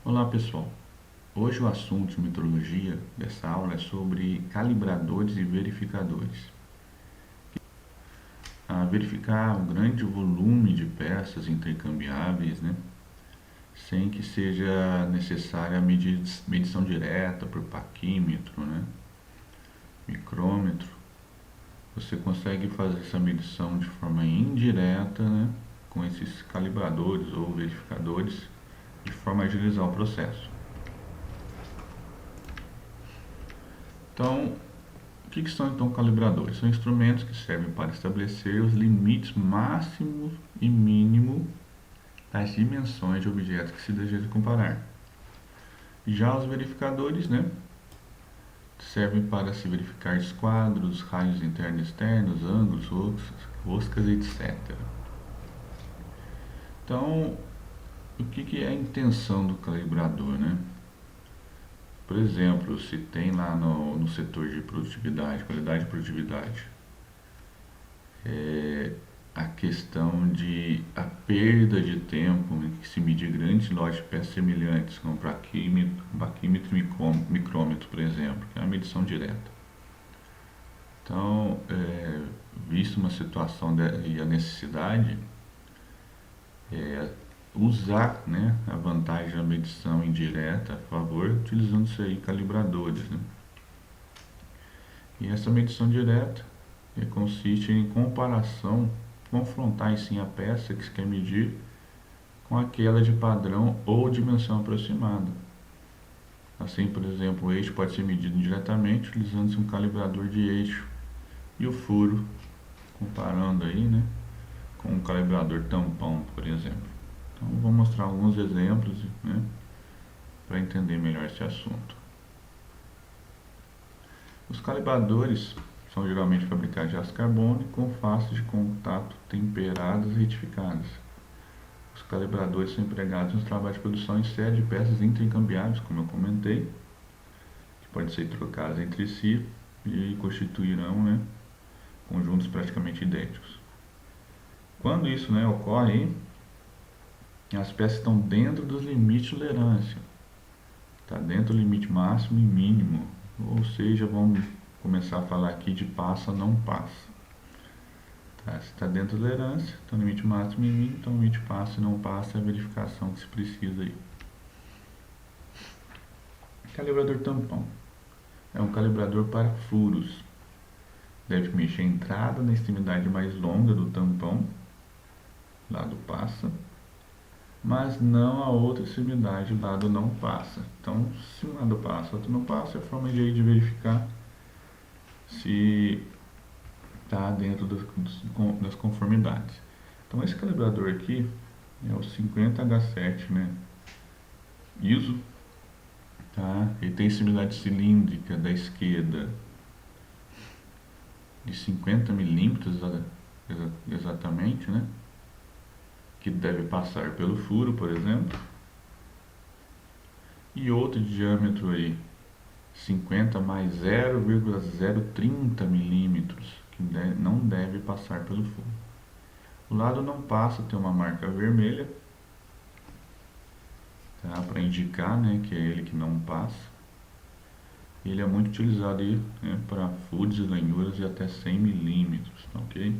Olá pessoal, hoje o assunto de metrologia dessa aula é sobre calibradores e verificadores. Verificar um grande volume de peças intercambiáveis, sem que seja necessária a medição direta por paquímetro, micrômetro. Você consegue fazer essa medição de forma indireta, com esses calibradores ou verificadores, de forma a agilizar o processo. Então, o que são então calibradores? São instrumentos que servem para estabelecer os limites máximo e mínimo das dimensões de objetos que se deseja comparar. Já os verificadores, servem para se verificar esquadros, raios internos e externos, ângulos, roscas, etc. Então, o que é a intenção do calibrador, Por exemplo, se tem lá no setor de produtividade, qualidade e produtividade, a questão de a perda de tempo em que se medir grandes lotes de peças semelhantes, como baquímetro e micrômetro, por exemplo, que é a medição direta. Então, visto uma situação e a necessidade, usar a vantagem da medição indireta a favor, utilizando isso aí, calibradores. E essa medição direta consiste em comparação, confrontar sim a peça que se quer medir com aquela de padrão ou dimensão aproximada. Assim, por exemplo, o eixo pode ser medido diretamente utilizando-se um calibrador de eixo e o furo, comparando aí, com um calibrador tampão, por exemplo. Então, vou mostrar alguns exemplos, para entender melhor esse assunto. Os calibradores são geralmente fabricados de aço carbônico com faces de contato temperadas e retificadas. Os calibradores são empregados nos trabalhos de produção em série de peças intercambiáveis, como eu comentei, que podem ser trocadas entre si e constituirão conjuntos praticamente idênticos. Quando isso ocorre, as peças estão dentro dos limites de tolerância, está dentro do limite máximo e mínimo, ou seja, vamos começar a falar aqui de passa, não passa. Se está dentro da tolerância, então limite máximo e mínimo, então limite passa e não passa é a verificação que se precisa aí. Calibrador tampão é um calibrador para furos. Deve mexer a entrada na extremidade mais longa do tampão, lado passa, mas não a outra extremidade, lado não passa. Então, se um lado passa, outro não passa, é a forma de verificar se está dentro das conformidades. Então, esse calibrador aqui é o 50H7, ISO, ele tem extremidade cilíndrica da esquerda de 50 milímetros exatamente, que deve passar pelo furo, por exemplo, e outro de diâmetro aí 50 mais 0,030 milímetros, que não deve passar pelo furo. O lado não passa, tem uma marca vermelha, para indicar que é ele que não passa. Ele é muito utilizado aí, para furos e ranhuras de até 100 milímetros, ok?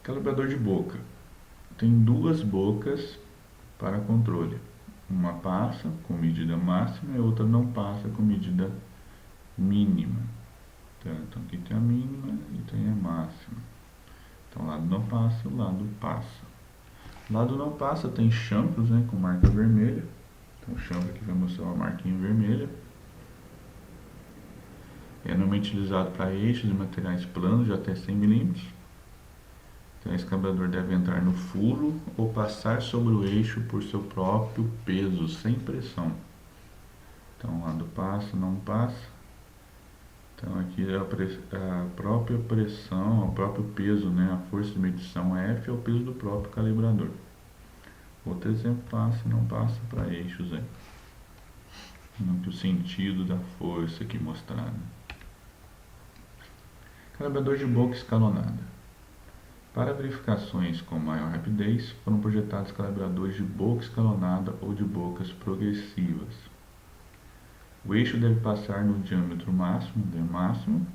Calibrador de boca. Tem duas bocas para controle. Uma passa com medida máxima e outra não passa com medida mínima. Então aqui tem a mínima e tem a máxima. Então o lado não passa, o lado passa. O lado não passa tem chanfros, com marca vermelha. Então o chanfro aqui vai mostrar uma marquinha vermelha. É normalmente utilizado para eixos e materiais planos de até 100 milímetros. Então esse calibrador deve entrar no furo ou passar sobre o eixo por seu próprio peso, sem pressão. Então o lado passa, não passa. Então aqui é a própria pressão, o próprio peso, a força de medição F é o peso do próprio calibrador. Outro exemplo, passa e não passa para eixos. O sentido da força aqui mostrado. Calibrador de boca escalonada. Para verificações com maior rapidez, foram projetados calibradores de boca escalonada ou de bocas progressivas. O eixo deve passar no diâmetro máximo, D máximo,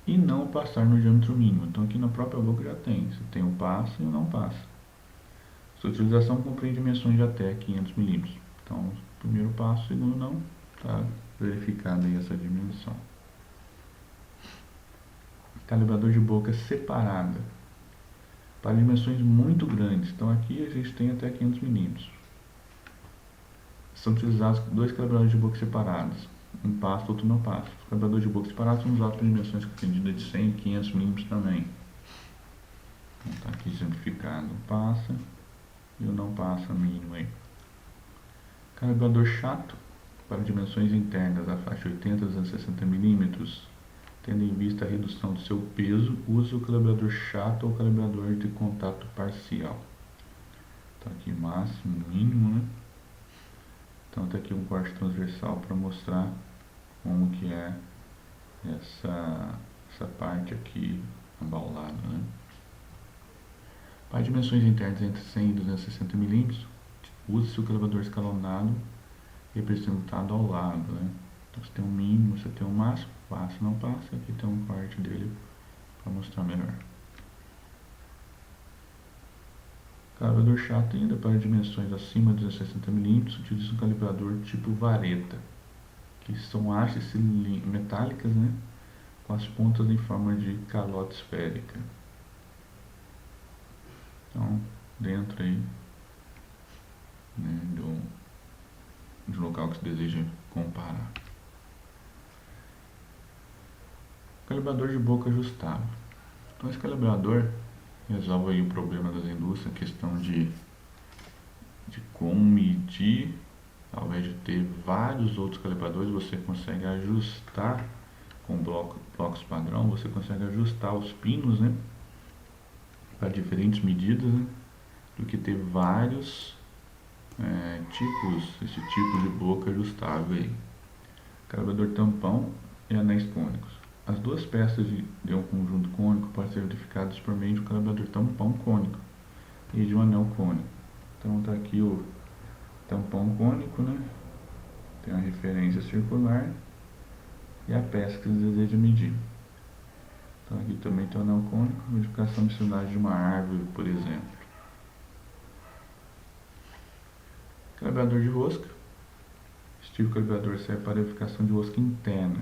e não passar no diâmetro mínimo. Então aqui na própria boca já tem, você tem o passa e o não passa. Sua utilização compreende dimensões de até 500 milímetros. Então, primeiro passo, segundo não, está verificada aí essa dimensão. Calibrador de boca separada, para dimensões muito grandes. Então aqui a gente tem até 500 milímetros. São utilizados dois calibradores de boca separados. Um passa, outro não passa. Os calibradores de boca separados são usados para dimensões compreendidas de 100 e 500 milímetros também. Então está aqui exemplificado o passa e o não passa mínimo aí. Calibrador chato, para dimensões internas da faixa 80 a 260 milímetros, tendo em vista a redução do seu peso, use o calibrador chato ou calibrador de contato parcial. Então aqui máximo, mínimo, né? Então está aqui um corte transversal para mostrar como que é essa parte aqui abaulada, né? Para dimensões internas entre 100 e 260 milímetros, use-se o calibrador escalonado representado ao lado, né? Então você tem um mínimo, você tem um máximo, passa, não passa, aqui tem um corte dele para mostrar melhor. Calibrador chato ainda para dimensões acima de 260 milímetros, utiliza um calibrador tipo vareta, que são hastes metálicas, né, com as pontas em forma de calota esférica. Então, dentro aí, né, do local que se deseja comparar. Calibrador de boca ajustável. Então esse calibrador resolve aí o problema das indústrias, a questão de como medir. Ao invés de ter vários outros calibradores, você consegue ajustar com blocos padrão, você consegue ajustar os pinos, né, para diferentes medidas, né, do que ter vários esse tipo de boca ajustável aí. Calibrador tampão e anéis cônicos. As duas peças de um conjunto cônico podem ser verificadas por meio de um calibrador tampão cônico e de um anel cônico. Então está aqui o tampão cônico, né? Tem a referência circular e a peça que você deseja medir. Então aqui também tem o anel cônico, verificação de cidade de uma árvore, por exemplo. Calibrador de rosca. Esse tipo de calibrador serve para a verificação de rosca interna.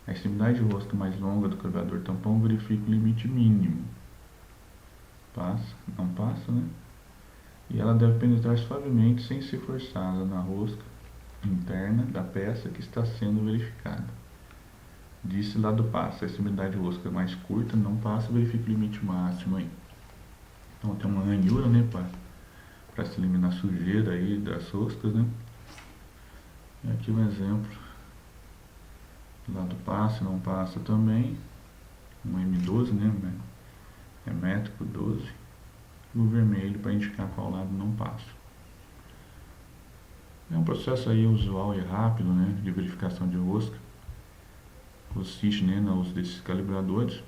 A extremidade de rosca mais longa do calibrador tampão verifica o limite mínimo. Passa, não passa, né? E ela deve penetrar suavemente sem ser forçada na rosca interna da peça que está sendo verificada. Disse lá do passa, a extremidade de rosca mais curta não passa, verifica o limite máximo aí. Então tem uma ranhura, né, para se eliminar a sujeira aí das roscas, né? E aqui um exemplo. Do lado passa, não passa também. Um M12, né? É métrico 12. E o vermelho para indicar qual lado não passa. É um processo aí usual e rápido, né, de verificação de rosca. Consiste, né, no uso desses calibradores.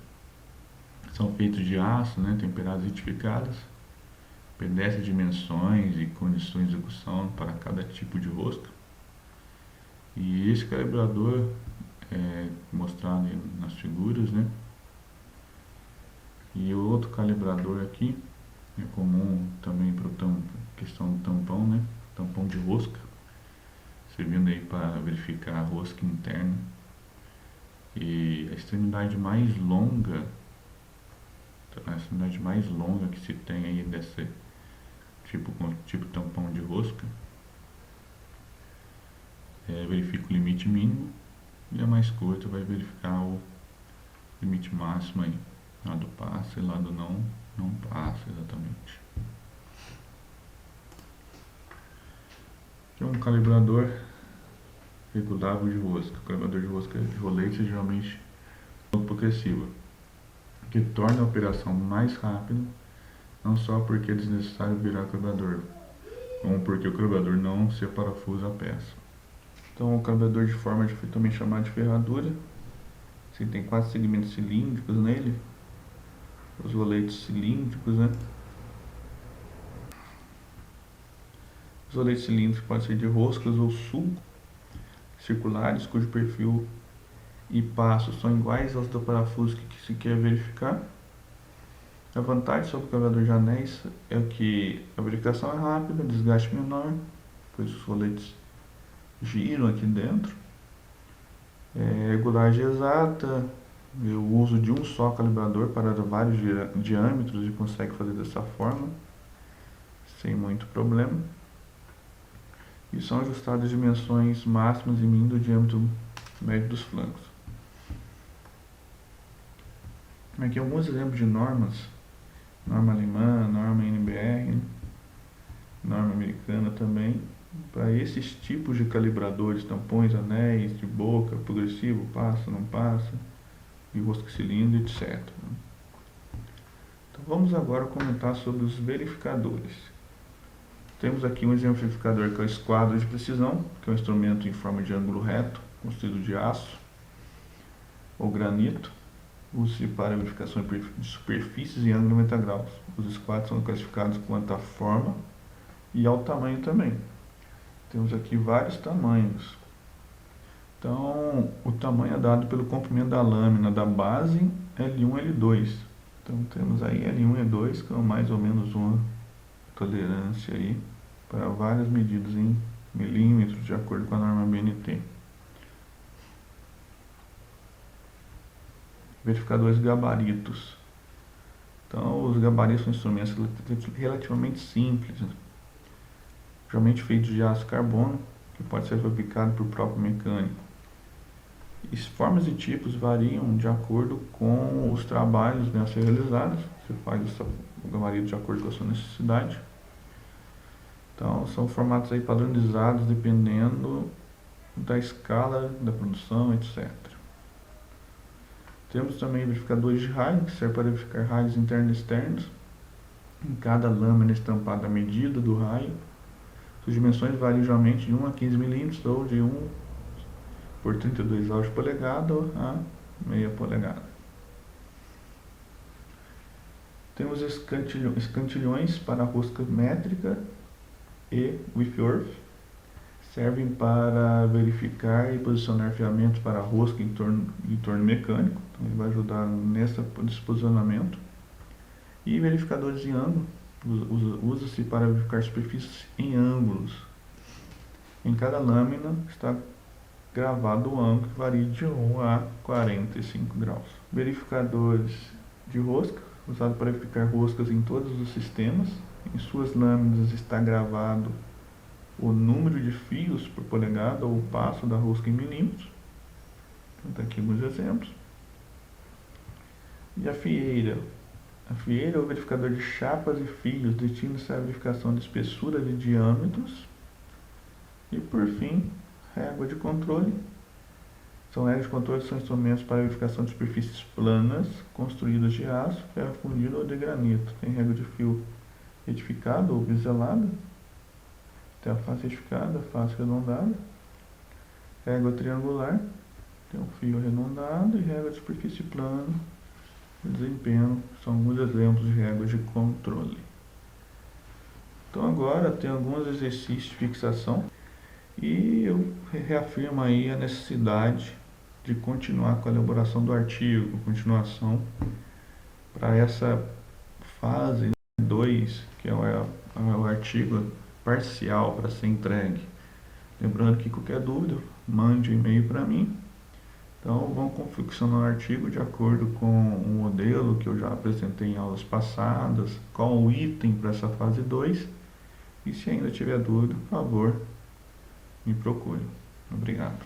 São feitos de aço, né, temperados e retificados. Obedece dimensões e condições de execução para cada tipo de rosca. E esse calibrador mostrado nas figuras, né? E o outro calibrador aqui é comum também para a questão do tampão, né? Tampão de rosca, servindo aí para verificar a rosca interna. E a extremidade mais longa que se tem aí desse tipo tampão de rosca verifica o limite mínimo, e a mais curta vai verificar o limite máximo aí. Lado passa e lado não passa exatamente. Aqui é um calibrador regulável de rosca. O calibrador de rosca de rolete é geralmente progressiva, que torna a operação mais rápida, não só porque é desnecessário virar o calibrador, como porque o calibrador não se parafusa a peça. Então o calibrador de forma também chamado de ferradura. Você tem 4 segmentos cilíndricos nele, os roletes cilíndricos, né? Os roletes cilíndricos podem ser de roscas ou sulco circulares, cujo perfil e passo são iguais aos do parafuso que se quer verificar. A vantagem sobre o carregador de anéis é que a verificação é rápida, desgaste menor, pois os roletes giram aqui dentro. Regulagem exata, o uso de um só calibrador para vários diâmetros e consegue fazer dessa forma, sem muito problema. E são ajustadas as dimensões máximas e mínimas do diâmetro médio dos flancos. Aqui alguns exemplos de normas: norma alemã, norma NBR, norma americana também, para esses tipos de calibradores, tampões, anéis, de boca, progressivo, passa, não passa, de rosca cilindro, etc. Então vamos agora comentar sobre os verificadores. Temos aqui um exemplo de verificador que é o esquadro de precisão, que é um instrumento em forma de ângulo reto, construído de aço ou granito. Usa-se para verificação de superfícies em ângulo 90 graus. Os esquadros são classificados quanto à forma e ao tamanho também. Temos aqui vários tamanhos. Então, o tamanho é dado pelo comprimento da lâmina da base L1 e L2. Então, temos aí L1 e L2, que é mais ou menos uma tolerância aí para várias medidas em milímetros, de acordo com a norma BNT. Verificadores gabaritos. Então, os gabaritos são instrumentos relativamente simples, né? Geralmente feitos de aço carbono, que pode ser fabricado por próprio mecânico. E formas e tipos variam de acordo com os trabalhos a ser realizados. Você faz o gabarito de acordo com a sua necessidade. Então, são formatos aí padronizados dependendo da escala da produção, etc. Temos também verificadores de raio, que servem para verificar raios internos e externos. Em cada lâmina estampada a medida do raio. Suas dimensões variam geralmente de 1 a 15 milímetros ou de 1 por 32 avos de polegada a meia polegada. Temos escantilhões para rosca métrica e Whitworth. Servem para verificar e posicionar fiamentos para a rosca em torno mecânico. Então, ele vai ajudar nesse posicionamento. E verificadores de ângulo. Usa-se para verificar superfícies em ângulos. Em cada lâmina está gravado o ângulo que varia de 1 a 45 graus. Verificadores de rosca, usado para verificar roscas em todos os sistemas. Em suas lâminas está gravado o número de fios por polegada ou o passo da rosca em milímetros. Então, aqui alguns exemplos. E a fieira. A fieira é o verificador de chapas e fios, destina-se à verificação de espessura de diâmetros. E por fim, régua de controle. Réguas de controle são instrumentos para verificação de superfícies planas, construídas de aço, ferro fundido ou de granito. Tem régua de fio retificada ou biselada, tem a face retificada, a face arredondada, régua triangular, tem um fio arredondado e régua de superfície plana. Desempenho são alguns exemplos de réguas de controle. Então agora tem alguns exercícios de fixação e eu reafirmo aí a necessidade de continuar com a elaboração do artigo, continuação para essa fase 2, que é o artigo parcial para ser entregue. Lembrando que qualquer dúvida, mande um e-mail para mim. Então, vamos confeccionar o artigo de acordo com o modelo que eu já apresentei em aulas passadas, qual o item para essa fase 2. E se ainda tiver dúvida, por favor, me procure. Obrigado.